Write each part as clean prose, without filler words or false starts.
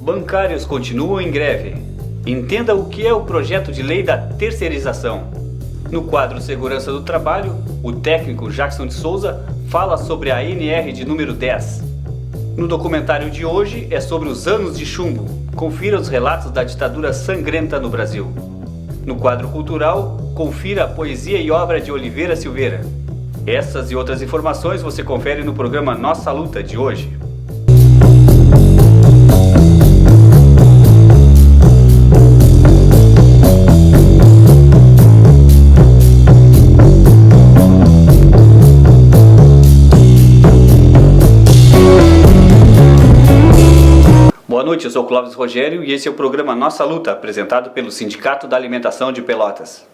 Bancários continuam em greve. Entenda o que é o projeto de lei da terceirização. No quadro Segurança do Trabalho, o técnico Jackson de Souza fala sobre a ANR de número 10. No documentário de hoje é sobre os anos de chumbo. Confira os relatos da ditadura sangrenta no Brasil. No quadro cultural, confira a poesia e obra de Oliveira Silveira. Essas e outras informações você confere no programa Nossa Luta de hoje. Boa noite, eu sou o Clóvis Rogério e esse é o programa Nossa Luta, apresentado pelo Sindicato da Alimentação de Pelotas.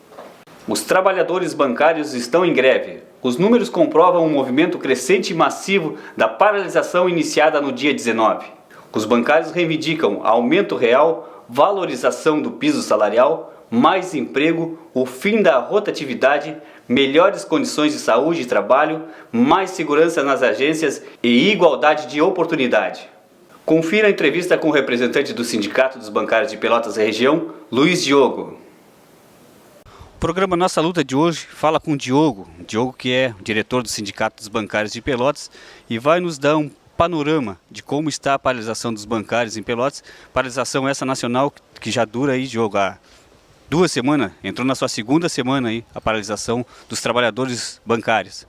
Os trabalhadores bancários estão em greve. Os números comprovam um movimento crescente e massivo da paralisação iniciada no dia 19. Os bancários reivindicam aumento real, valorização do piso salarial, mais emprego, o fim da rotatividade, melhores condições de saúde e trabalho, mais segurança nas agências e igualdade de oportunidade. Confira a entrevista com o representante do Sindicato dos Bancários de Pelotas Região, Luiz Diogo. O programa Nossa Luta de hoje fala com o Diogo que é diretor do Sindicato dos Bancários de Pelotas e vai nos dar um panorama de como está a paralisação dos bancários em Pelotas. Paralisação essa nacional que já dura aí, Diogo, há 2 semanas, entrou na sua segunda semana aí a paralisação dos trabalhadores bancários.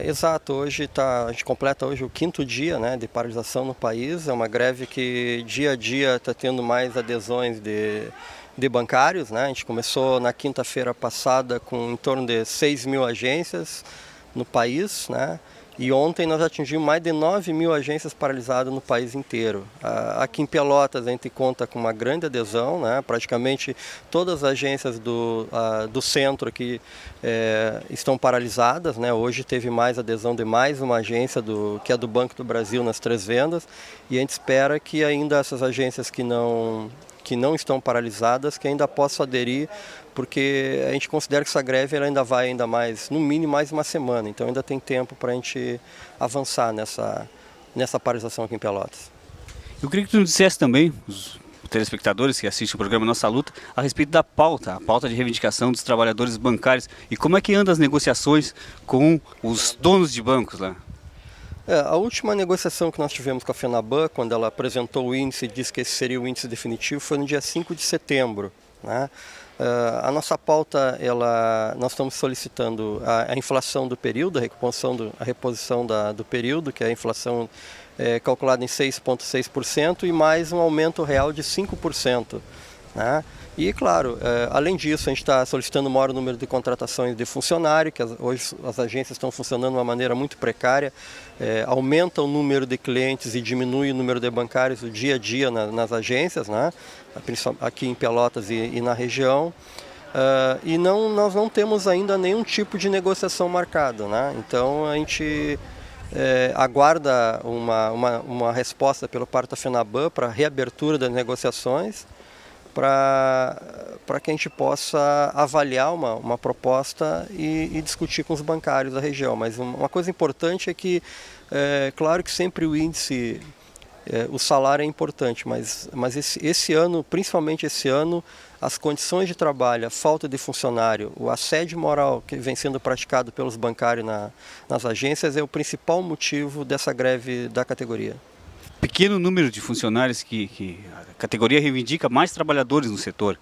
Exato, a gente completa hoje o 5º dia, né, de paralisação no país. É uma greve que dia a dia está tendo mais adesões de bancários, né? A gente começou na quinta-feira passada com em torno de 6 mil agências no país, né? E ontem nós atingimos mais de 9 mil agências paralisadas no país inteiro. Aqui em Pelotas a gente conta com uma grande adesão, né? Praticamente todas as agências do centro aqui estão paralisadas, né? Hoje teve mais adesão de mais uma agência que é do Banco do Brasil nas 3 vendas, e a gente espera que ainda essas agências que não estão paralisadas, que ainda possam aderir, porque a gente considera que essa greve ela ainda vai mais, no mínimo mais uma semana, então ainda tem tempo para a gente avançar nessa paralisação aqui em Pelotas. Eu queria que tu nos dissesse também, os telespectadores que assistem o programa Nossa Luta, a respeito da pauta, a pauta de reivindicação dos trabalhadores bancários e como é que andam as negociações com os donos de bancos lá. A última negociação que nós tivemos com a FENABAN, quando ela apresentou o índice e disse que esse seria o índice definitivo, foi no dia 5 de setembro. Né? A nossa pauta, nós estamos solicitando a inflação do período, a reposição do período, que é a inflação calculada em 6,6% e mais um aumento real de 5%. Né? E, claro, além disso, a gente está solicitando o maior número de contratações de funcionário, que hoje as agências estão funcionando de uma maneira muito precária, aumenta o número de clientes e diminui o número de bancários o dia a dia nas agências, né? Aqui em Pelotas e na região. E nós não temos ainda nenhum tipo de negociação marcada, né? Então a gente aguarda uma resposta pelo parte da FENABAN para a reabertura das negociações, para que a gente possa avaliar uma proposta e discutir com os bancários da região. Mas uma coisa importante é que, claro que sempre o índice, o salário é importante, mas esse ano, principalmente esse ano, as condições de trabalho, a falta de funcionário, o assédio moral que vem sendo praticado pelos bancários nas agências é o principal motivo dessa greve da categoria. Pequeno número de funcionários que a categoria reivindica mais trabalhadores no setor.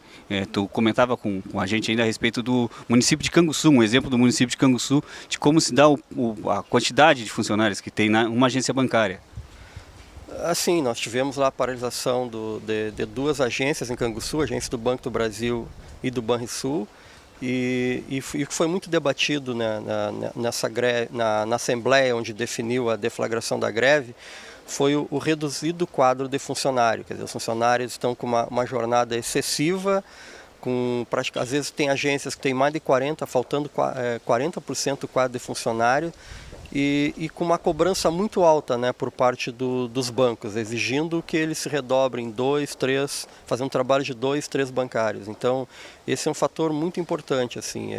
Tu comentava com a gente ainda a respeito do município de Canguçu, um exemplo do município de Canguçu, de como se dá a quantidade de funcionários que tem uma agência bancária. Assim, nós tivemos lá a paralisação de 2 agências em Canguçu, a agência do Banco do Brasil e do Banrisul, e foi muito debatido na Assembleia, onde definiu a deflagração da greve, foi o reduzido quadro de funcionário. Quer dizer, os funcionários estão com uma jornada excessiva, às vezes tem agências que tem mais de 40%, faltando 40% do quadro de funcionário, e com uma cobrança muito alta, né, por parte dos bancos, exigindo que eles se redobrem 2, 3, fazendo um trabalho de 2, 3 bancários. Então, esse é um fator muito importante, assim,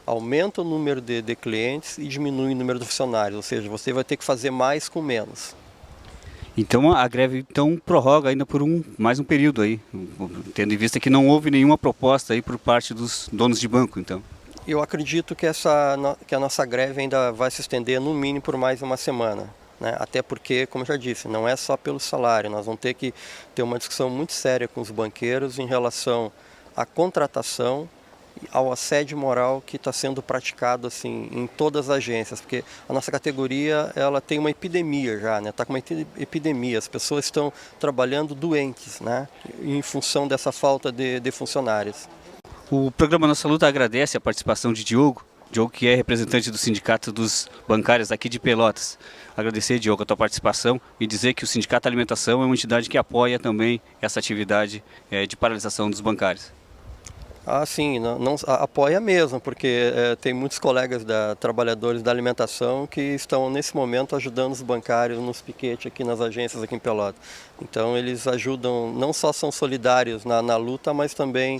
aumenta o número de clientes e diminui o número de funcionários, ou seja, você vai ter que fazer mais com menos. Então a greve prorroga ainda por mais um período aí, tendo em vista que não houve nenhuma proposta aí por parte dos donos de banco, então. Eu acredito que a nossa greve ainda vai se estender no mínimo por mais uma semana, né? Até porque, como eu já disse, não é só pelo salário, nós vamos ter que ter uma discussão muito séria com os banqueiros em relação à contratação, ao assédio moral que está sendo praticado assim em todas as agências, porque a nossa categoria ela tem uma epidemia já, né? Está com uma epidemia, as pessoas estão trabalhando doentes, né? Em função dessa falta de funcionários. O programa Nossa Luta agradece a participação de Diogo, que é representante do Sindicato dos Bancários aqui de Pelotas. Agradecer, Diogo, a tua participação e dizer que o Sindicato da Alimentação é uma entidade que apoia também essa atividade de paralisação dos bancários. Ah, sim, não apoia mesmo, porque tem muitos colegas trabalhadores da alimentação que estão nesse momento ajudando os bancários nos piquetes aqui nas agências aqui em Pelotas. Então eles ajudam, não só são solidários na luta, mas também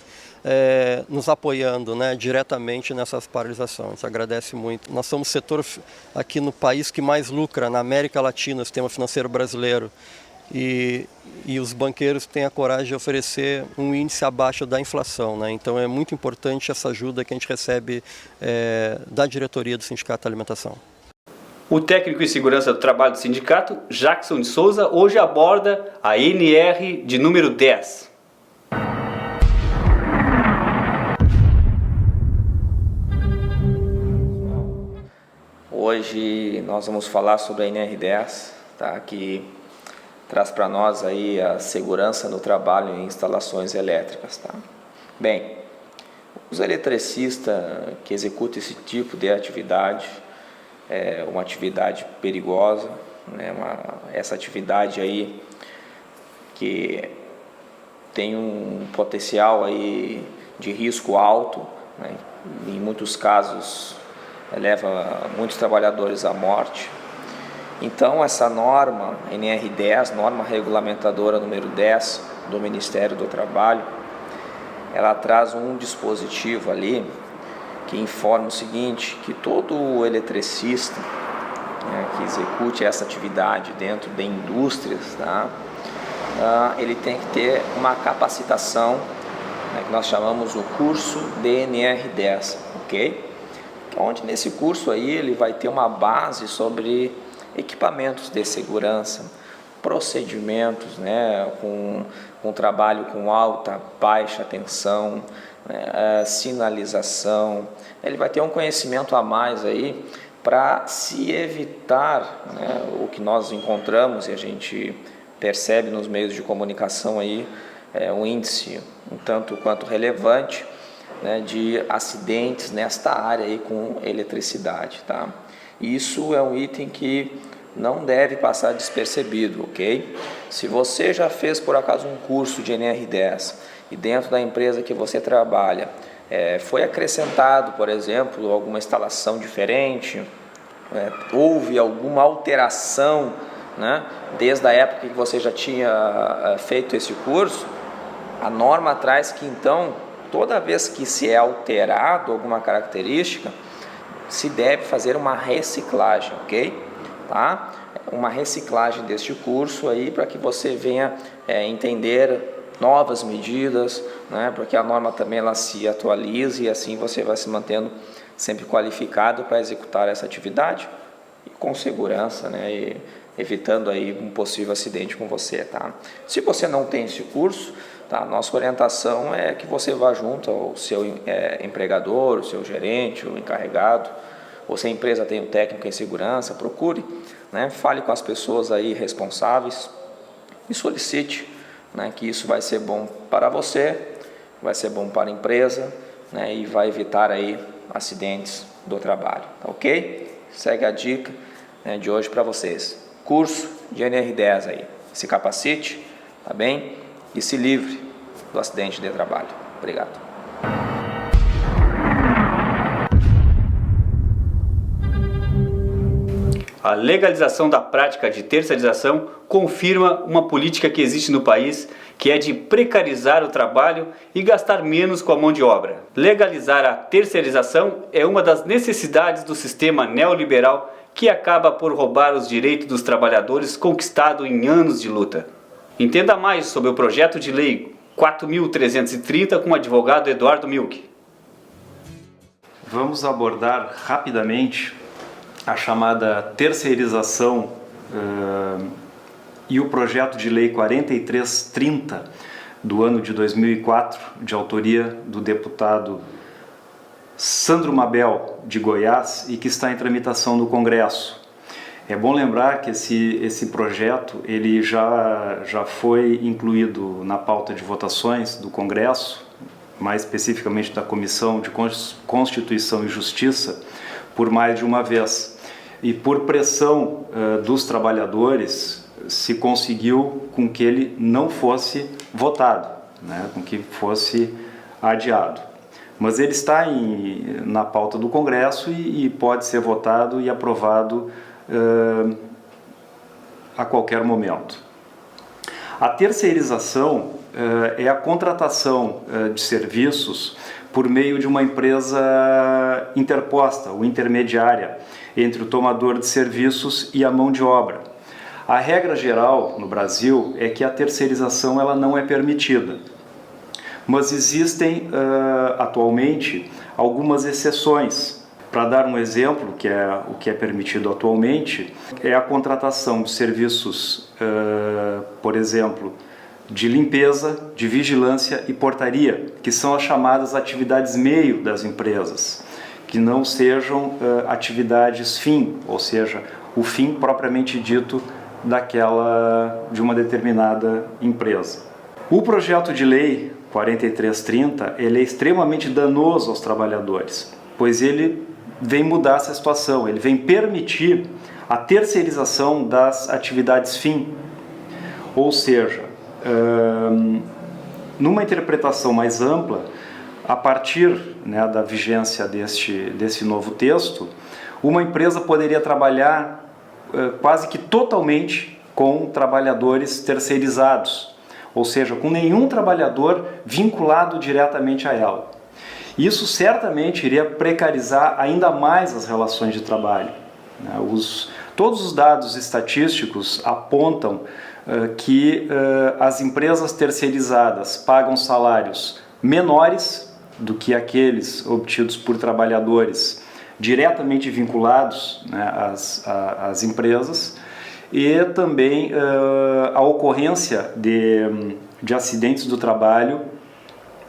nos apoiando, né, diretamente nessas paralisações. A gente agradece muito. Nós somos o setor aqui no país que mais lucra na América Latina, o sistema financeiro brasileiro. E os banqueiros têm a coragem de oferecer um índice abaixo da inflação, né? Então é muito importante essa ajuda que a gente recebe da diretoria do Sindicato da Alimentação. O técnico em segurança do trabalho do sindicato, Jackson de Souza, hoje aborda a NR de número 10. Hoje nós vamos falar sobre a NR10, tá? Que traz para nós aí a segurança no trabalho em instalações elétricas, tá? Bem, os eletricistas que executam esse tipo de atividade é uma atividade perigosa, né? Essa atividade aí que tem um potencial aí de risco alto, né? Em muitos casos leva muitos trabalhadores à morte. Então essa norma NR10, norma regulamentadora número 10 do Ministério do Trabalho, ela traz um dispositivo ali que informa o seguinte, que todo eletricista, né, que execute essa atividade dentro de indústrias, tá, ele tem que ter uma capacitação, né, que nós chamamos o curso DNR10, ok? Onde nesse curso aí ele vai ter uma base sobre equipamentos de segurança, procedimentos, né, com trabalho com alta, baixa tensão, né, sinalização. Ele vai ter um conhecimento a mais aí para se evitar, né, o que nós encontramos e a gente percebe nos meios de comunicação aí, um índice um tanto quanto relevante, né, de acidentes nesta área aí com eletricidade, tá? Isso é um item que não deve passar despercebido, ok? Se você já fez por acaso um curso de NR10 e dentro da empresa que você trabalha foi acrescentado, por exemplo, alguma instalação diferente, houve alguma alteração, né, desde a época que você já tinha feito esse curso, a norma traz que então toda vez que se é alterado alguma característica, se deve fazer uma reciclagem, ok? Tá? Uma reciclagem deste curso aí para que você venha entender novas medidas, né? Para que a norma também ela se atualize e assim você vai se mantendo sempre qualificado para executar essa atividade e com segurança, né? E evitando aí um possível acidente com você, tá? Se você não tem esse curso, tá? Nossa orientação é que você vá junto ao seu empregador, o seu gerente, o encarregado, ou se a empresa tem um técnico em segurança, procure, né? Fale com as pessoas aí responsáveis e solicite, né? Que isso vai ser bom para você, vai ser bom para a empresa, né? E vai evitar aí acidentes do trabalho, tá ok? Segue a dica, né, de hoje para vocês. Curso de NR10 aí, se capacite, tá bem? E se livre do acidente de trabalho. Obrigado. A legalização da prática de terceirização confirma uma política que existe no país, que é de precarizar o trabalho e gastar menos com a mão de obra. Legalizar a terceirização é uma das necessidades do sistema neoliberal que acaba por roubar os direitos dos trabalhadores conquistados em anos de luta. Entenda mais sobre o projeto de lei 4.330 com o advogado Eduardo Milk. Vamos abordar rapidamente a chamada terceirização e o projeto de lei 4330 do ano de 2004, de autoria do deputado Sandro Mabel, de Goiás, e que está em tramitação no Congresso. É bom lembrar que esse projeto ele já foi incluído na pauta de votações do Congresso, mais especificamente da Comissão de Constituição e Justiça, por mais de uma vez. E por pressão dos trabalhadores, se conseguiu com que ele não fosse votado, né, com que fosse adiado. Mas ele está na pauta do Congresso e pode ser votado e aprovado a qualquer momento. A terceirização é a contratação de serviços por meio de uma empresa interposta ou intermediária entre o tomador de serviços e a mão de obra. A regra geral no Brasil é que a terceirização ela não é permitida, mas existem atualmente algumas exceções. Para dar um exemplo, o que é permitido atualmente, é a contratação de serviços, por exemplo, de limpeza, de vigilância e portaria, que são as chamadas atividades meio das empresas, que não sejam atividades fim, ou seja, o fim propriamente dito de uma determinada empresa. O projeto de lei 4330 ele é extremamente danoso aos trabalhadores, pois ele vem mudar essa situação, ele vem permitir a terceirização das atividades fim, ou seja, numa interpretação mais ampla, a partir da vigência desse novo texto, uma empresa poderia trabalhar quase que totalmente com trabalhadores terceirizados, ou seja, com nenhum trabalhador vinculado diretamente a ela. Isso certamente iria precarizar ainda mais as relações de trabalho. Todos os dados estatísticos apontam que as empresas terceirizadas pagam salários menores do que aqueles obtidos por trabalhadores diretamente vinculados às empresas, e também a ocorrência de acidentes do trabalho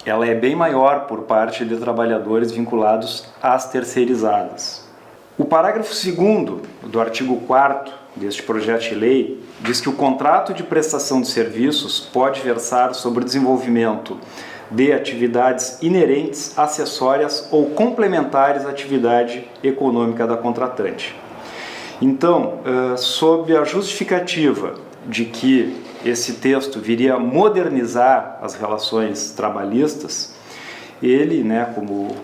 ela é bem maior por parte de trabalhadores vinculados às terceirizadas. O parágrafo 2º do artigo 4º deste projeto de lei diz que o contrato de prestação de serviços pode versar sobre o desenvolvimento de atividades inerentes, acessórias ou complementares à atividade econômica da contratante. Então, sob a justificativa de que esse texto viria modernizar as relações trabalhistas, ele,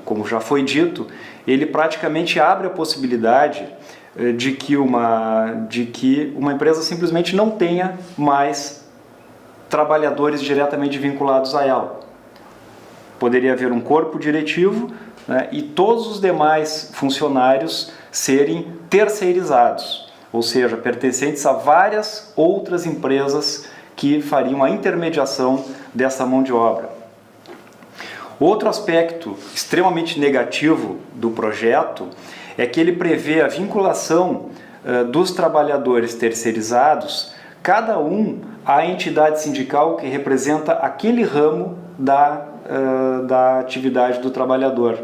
como já foi dito, ele praticamente abre a possibilidade de que uma empresa simplesmente não tenha mais trabalhadores diretamente vinculados a ela. Poderia haver um corpo diretivo, e todos os demais funcionários serem terceirizados, ou seja, pertencentes a várias outras empresas que fariam a intermediação dessa mão de obra. Outro aspecto extremamente negativo do projeto é que ele prevê a vinculação dos trabalhadores terceirizados, cada um à entidade sindical que representa aquele ramo da atividade do trabalhador.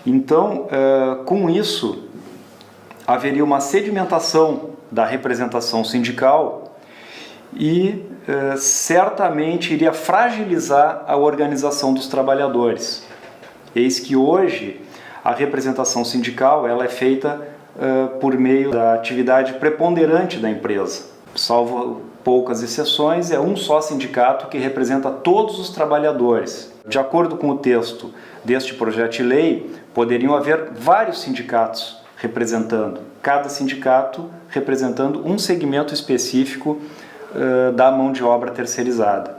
Então, com isso, haveria uma sedimentação da representação sindical e certamente iria fragilizar a organização dos trabalhadores. Eis que hoje a representação sindical ela é feita por meio da atividade preponderante da empresa. Salvo poucas exceções, é um só sindicato que representa todos os trabalhadores. De acordo com o texto deste projeto de lei, poderiam haver vários sindicatos representando, cada sindicato representando um segmento específico da mão de obra terceirizada.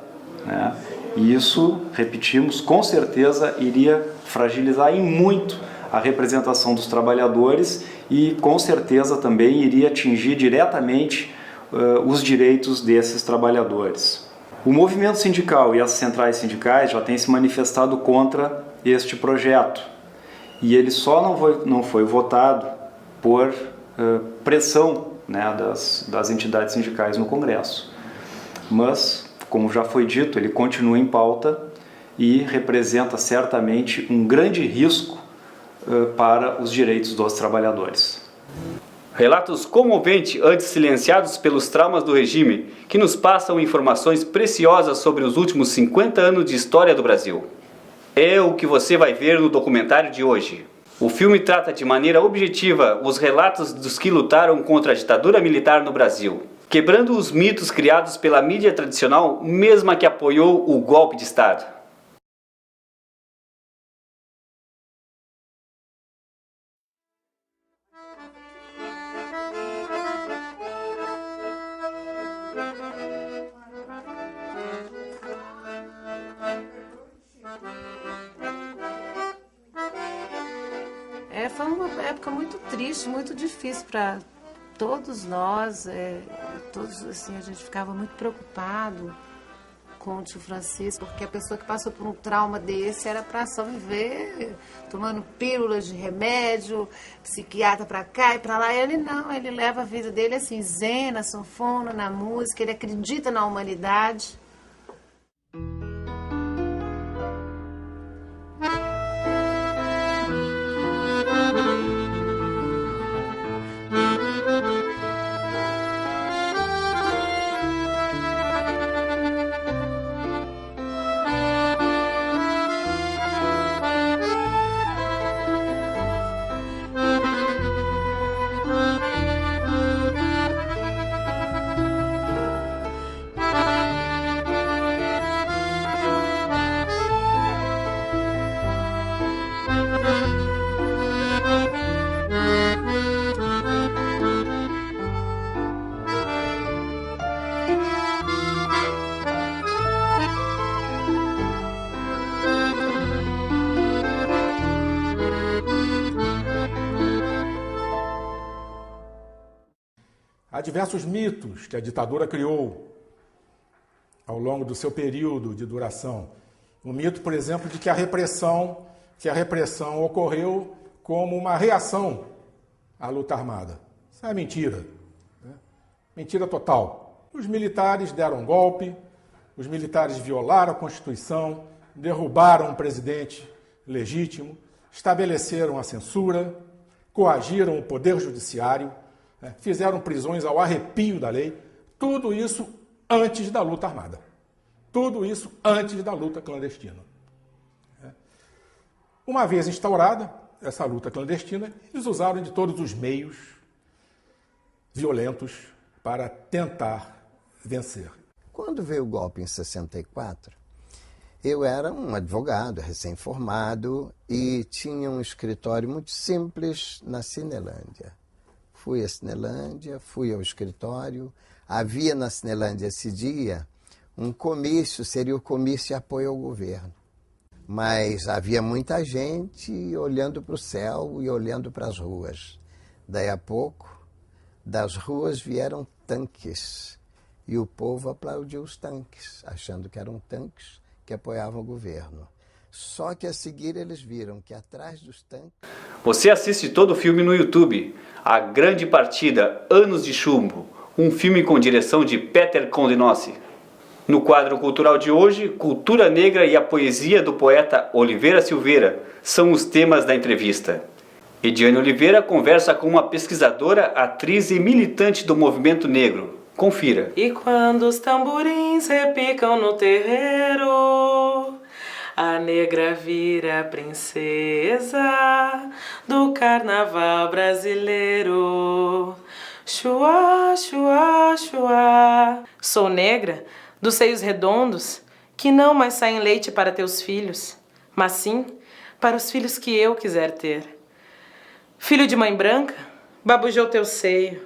E isso, repetimos, com certeza iria fragilizar em muito a representação dos trabalhadores e com certeza também iria atingir diretamente os direitos desses trabalhadores. O movimento sindical e as centrais sindicais já têm se manifestado contra este projeto e ele só não foi votado por pressão, né, das entidades sindicais no Congresso. Mas, como já foi dito, ele continua em pauta e representa certamente um grande risco para os direitos dos trabalhadores. Relatos comoventes antes silenciados pelos traumas do regime, que nos passam informações preciosas sobre os últimos 50 anos de história do Brasil. É o que você vai ver no documentário de hoje. O filme trata de maneira objetiva os relatos dos que lutaram contra a ditadura militar no Brasil, quebrando os mitos criados pela mídia tradicional, mesma que apoiou o golpe de Estado. Foi uma época muito triste, muito difícil para todos nós. Todos assim, a gente ficava muito preocupado com o tio Francisco, porque a pessoa que passou por um trauma desse era para só viver tomando pílulas de remédio, psiquiatra para cá e para lá. Ele não, ele leva a vida dele assim, zen, na sanfona, na música, ele acredita na humanidade. Há diversos mitos que a ditadura criou ao longo do seu período de duração. O mito, por exemplo, de que a repressão ocorreu como uma reação à luta armada. Isso é mentira. Né? Mentira total. Os militares deram um golpe, os militares violaram a Constituição, derrubaram um presidente legítimo, estabeleceram a censura, coagiram o poder judiciário, fizeram prisões ao arrepio da lei, tudo isso antes da luta armada. Tudo isso antes da luta clandestina. Uma vez instaurada essa luta clandestina, eles usaram de todos os meios violentos para tentar vencer. Quando veio o golpe em 64, eu era um advogado recém-formado e tinha um escritório muito simples na Cinelândia. Fui à Cinelândia, fui ao escritório. Havia na Cinelândia esse dia um comício, seria o comício de apoio ao governo. Mas havia muita gente olhando para o céu e olhando para as ruas. Daí a pouco, das ruas vieram tanques e o povo aplaudiu os tanques, achando que eram tanques que apoiavam o governo. Só que a seguir eles viram que atrás dos tanques... Você assiste todo o filme no YouTube. A Grande Partida, Anos de Chumbo, um filme com direção de Peter Condenossi. No quadro cultural de hoje, cultura negra e a poesia do poeta Oliveira Silveira são os temas da entrevista. Ediane Oliveira conversa com uma pesquisadora, atriz e militante do movimento negro. Confira. E quando os tamborins repicam no terreiro, a negra vira princesa do carnaval brasileiro. Chua, chua, chua. Sou negra, dos seios redondos, que não mais saem leite para teus filhos, mas sim para os filhos que eu quiser ter. Filho de mãe branca, babujou teu seio.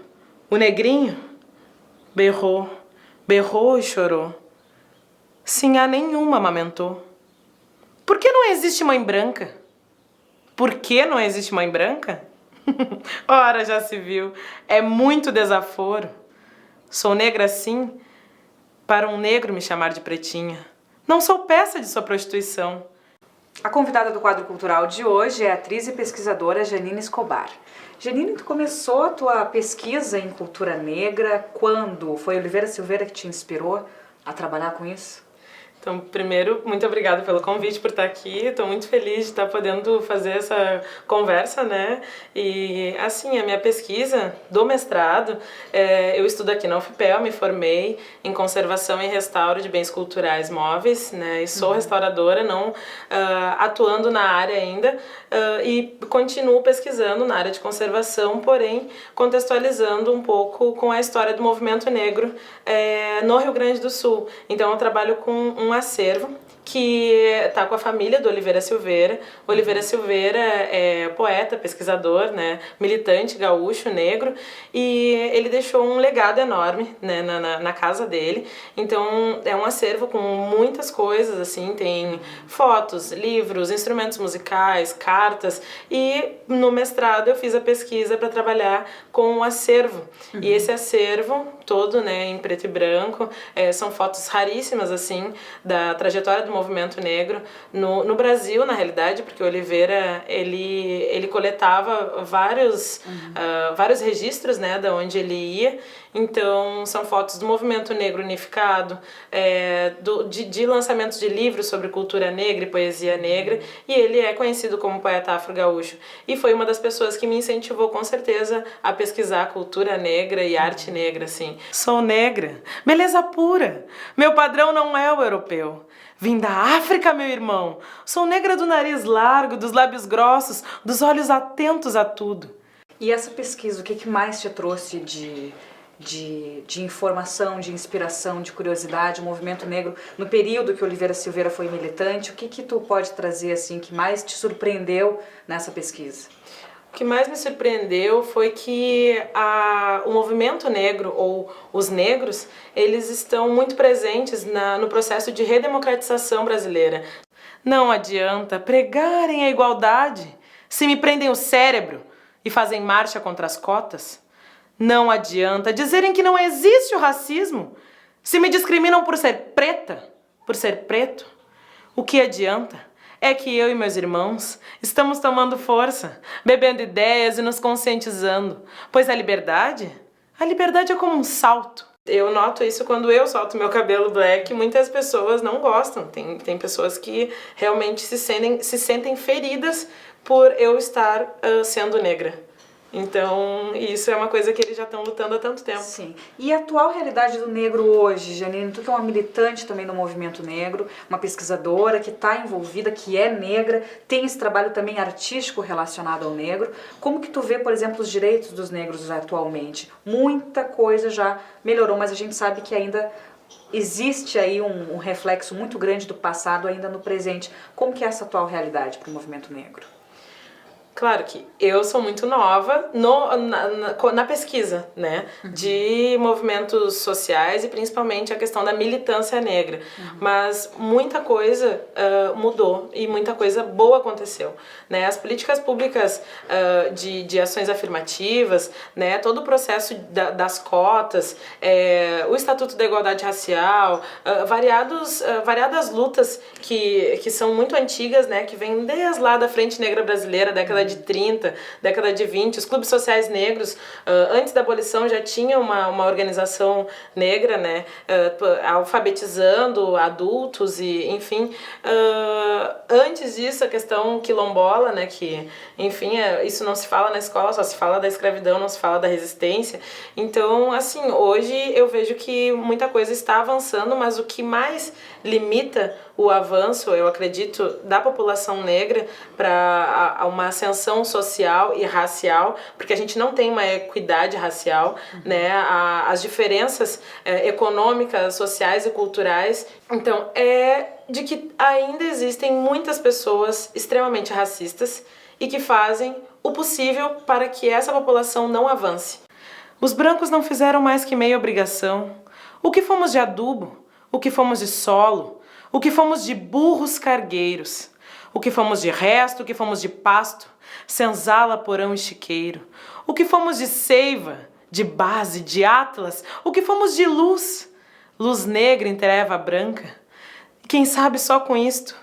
O negrinho berrou, berrou e chorou. Sinhá nenhuma amamentou. Por que não existe mãe branca? Por que não existe mãe branca? Ora, já se viu, é muito desaforo. Sou negra sim, para um negro me chamar de pretinha. Não sou peça de sua prostituição. A convidada do quadro cultural de hoje é a atriz e pesquisadora Janine Escobar. Janine, tu começou a tua pesquisa em cultura negra quando? Foi Oliveira Silveira que te inspirou a trabalhar com isso? Então, primeiro, muito obrigada pelo convite, por estar aqui. Estou muito feliz de estar podendo fazer essa conversa, né? E, assim, a minha pesquisa do mestrado, eu estudo aqui na UFPEL, me formei em conservação e restauro de bens culturais móveis, né? E sou restauradora, não atuando na área ainda, e continuo pesquisando na área de conservação, porém, contextualizando um pouco com a história do movimento negro no Rio Grande do Sul. Então, eu trabalho com um acervo que está com a família do Oliveira Silveira. Oliveira Silveira é poeta, pesquisador, né, militante gaúcho, negro, e ele deixou um legado enorme, né, na casa dele. Então é um acervo com muitas coisas, assim, tem fotos, livros, instrumentos musicais, cartas, e no mestrado eu fiz a pesquisa para trabalhar com o acervo. E esse acervo todo, né, em preto e branco, são fotos raríssimas, assim, da trajetória do movimento negro no Brasil, na realidade, porque o Oliveira, ele coletava vários registros, né, de onde ele ia. Então, são fotos do movimento negro unificado, de lançamentos de livros sobre cultura negra e poesia negra, e ele é conhecido como poeta afro-gaúcho. E foi uma das pessoas que me incentivou, com certeza, a pesquisar cultura negra e arte negra, assim. Sou negra, beleza pura, meu padrão não é o europeu. Vim da África, meu irmão. Sou negra do nariz largo, dos lábios grossos, dos olhos atentos a tudo. E essa pesquisa, o que mais te trouxe de informação, de inspiração, de curiosidade, o movimento negro no período que Oliveira Silveira foi militante? O que tu pode trazer, assim, que mais te surpreendeu nessa pesquisa? O que mais me surpreendeu foi que o movimento negro, ou os negros, eles estão muito presentes no processo de redemocratização brasileira. Não adianta pregarem a igualdade se me prendem o cérebro e fazem marcha contra as cotas. Não adianta dizerem que não existe o racismo se me discriminam por ser preta, por ser preto. O que adianta é que eu e meus irmãos estamos tomando força, bebendo ideias e nos conscientizando, pois a liberdade é como um salto. Eu noto isso quando eu solto meu cabelo black, muitas pessoas não gostam. Tem pessoas que realmente se sentem feridas por eu estar sendo negra. Então, isso é uma coisa que eles já estão lutando há tanto tempo. Sim. E a atual realidade do negro hoje, Janine? Tu que é uma militante também do movimento negro, uma pesquisadora que está envolvida, que é negra, tem esse trabalho também artístico relacionado ao negro. Como que tu vê, por exemplo, os direitos dos negros atualmente? Muita coisa já melhorou, mas a gente sabe que ainda existe aí um reflexo muito grande do passado ainda no presente. Como que é essa atual realidade para o movimento negro? Claro que eu sou muito nova na pesquisa, né, de movimentos sociais e principalmente a questão da militância negra, mas muita coisa mudou e muita coisa boa aconteceu, né, as políticas públicas de ações afirmativas, né, todo o processo das cotas, o Estatuto da Igualdade Racial, variadas lutas que são muito antigas, né, que vêm desde lá da Frente Negra Brasileira, década de 30, década de 20, os clubes sociais negros, antes da abolição já tinha uma organização negra, né, alfabetizando adultos e, enfim, antes disso a questão quilombola, né, que, enfim, isso não se fala na escola, só se fala da escravidão, não se fala da resistência. Então, assim, hoje eu vejo que muita coisa está avançando, mas o que mais limita o avanço, eu acredito, da população negra para uma ascensão social e racial, porque a gente não tem uma equidade racial, né? As diferenças econômicas, sociais e culturais. Então, é de que ainda existem muitas pessoas extremamente racistas e que fazem o possível para que essa população não avance. Os brancos não fizeram mais que meia obrigação. O que fomos de adubo, o que fomos de solo, o que fomos de burros cargueiros, o que fomos de resto, o que fomos de pasto, senzala, porão e chiqueiro, o que fomos de seiva, de base, de atlas, o que fomos de luz, luz negra em treva branca. Quem sabe só com isto,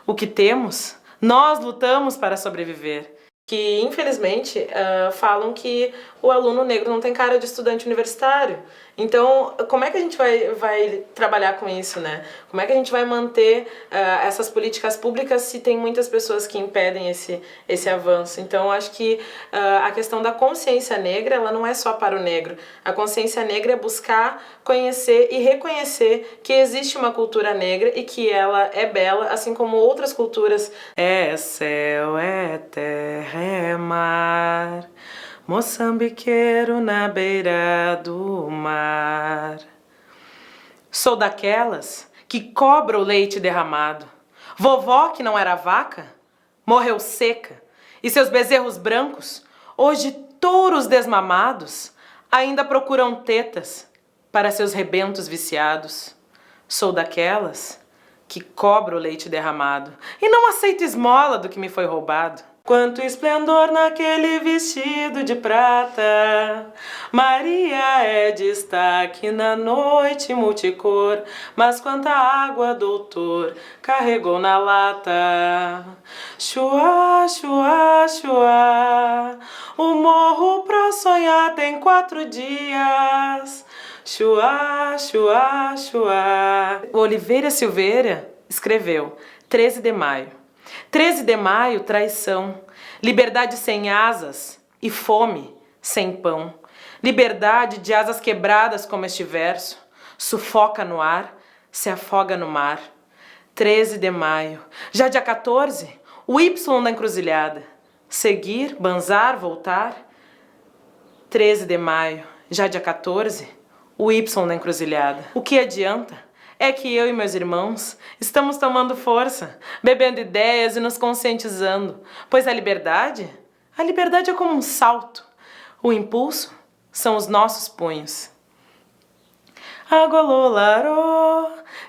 o que temos, nós lutamos para sobreviver. Que, infelizmente, falam que o aluno negro não tem cara de estudante universitário. Então, como é que a gente vai trabalhar com isso, né? Como é que a gente vai manter essas políticas públicas se tem muitas pessoas que impedem esse avanço? Então, acho que a questão da consciência negra, ela não é só para o negro. A consciência negra é buscar conhecer e reconhecer que existe uma cultura negra e que ela é bela, assim como outras culturas. É céu, é terra, é mar, moçambiqueiro na beira do mar. Sou daquelas que cobra o leite derramado. Vovó, que não era vaca, morreu seca, e seus bezerros brancos, hoje touros desmamados, ainda procuram tetas para seus rebentos viciados. Sou daquelas que cobra o leite derramado e não aceito esmola do que me foi roubado. Quanto esplendor naquele vestido de prata, Maria é destaque na noite multicor, mas quanta água, doutor, carregou na lata. Chua, chua, chua, o morro pra sonhar tem 4 dias. Chua, chua, chua. Oliveira Silveira escreveu 13 de maio. 13 de maio, traição, liberdade sem asas e fome sem pão. Liberdade de asas quebradas como este verso, sufoca no ar, se afoga no mar. 13 de maio, já dia 14, o Y da encruzilhada, seguir, banzar, voltar. 13 de maio, já dia 14, o Y da encruzilhada. O que adianta? É que eu e meus irmãos estamos tomando força, bebendo ideias e nos conscientizando, pois a liberdade é como um salto. O impulso são os nossos punhos. Agololaro,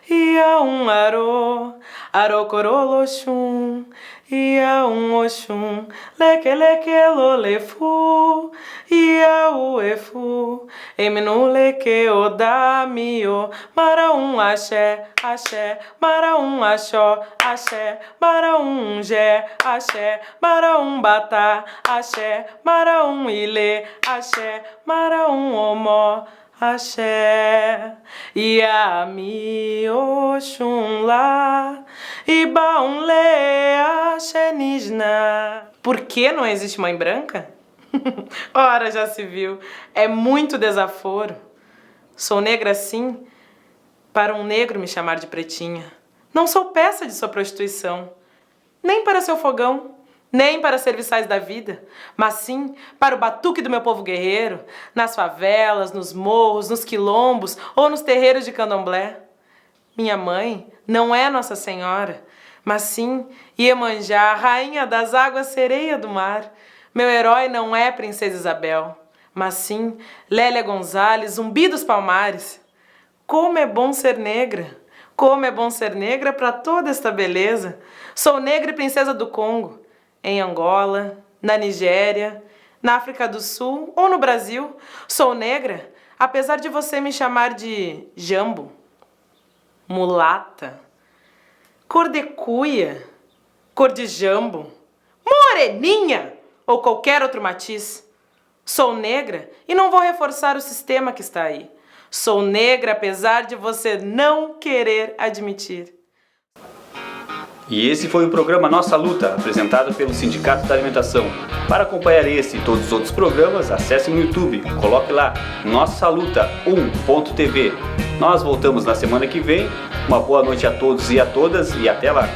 ia um arô, arocoroloxum, ia um oxum, leque leque lolefu, ia o efu, eminu leque odamio, mara um axé, axé, mara um axó, axé, mara um jé, axé, mara um batá, axé, mara um ilê, axé, mara um omó. Axé, Iami, Oxum lá, Ibaum lê, axé nijna. Por que não existe mãe branca? Ora, já se viu, é muito desaforo. Sou negra sim, para um negro me chamar de pretinha. Não sou peça de sua prostituição, nem para seu fogão, nem para serviçais da vida, mas sim para o batuque do meu povo guerreiro, nas favelas, nos morros, nos quilombos ou nos terreiros de candomblé. Minha mãe não é Nossa Senhora, mas sim Iemanjá, rainha das águas, sereia do mar. Meu herói não é Princesa Isabel, mas sim Lélia Gonzalez, Zumbi dos Palmares. Como é bom ser negra! Como é bom ser negra para toda esta beleza! Sou negra e princesa do Congo, em Angola, na Nigéria, na África do Sul ou no Brasil. Sou negra, apesar de você me chamar de jambo, mulata, cor de cuia, cor de jambo, moreninha ou qualquer outro matiz. Sou negra e não vou reforçar o sistema que está aí. Sou negra apesar de você não querer admitir. E esse foi o programa Nossa Luta, apresentado pelo Sindicato da Alimentação. Para acompanhar esse e todos os outros programas, acesse no YouTube, coloque lá Nossa Luta 1.tv. Nós voltamos na semana que vem. Uma boa noite a todos e a todas e até lá!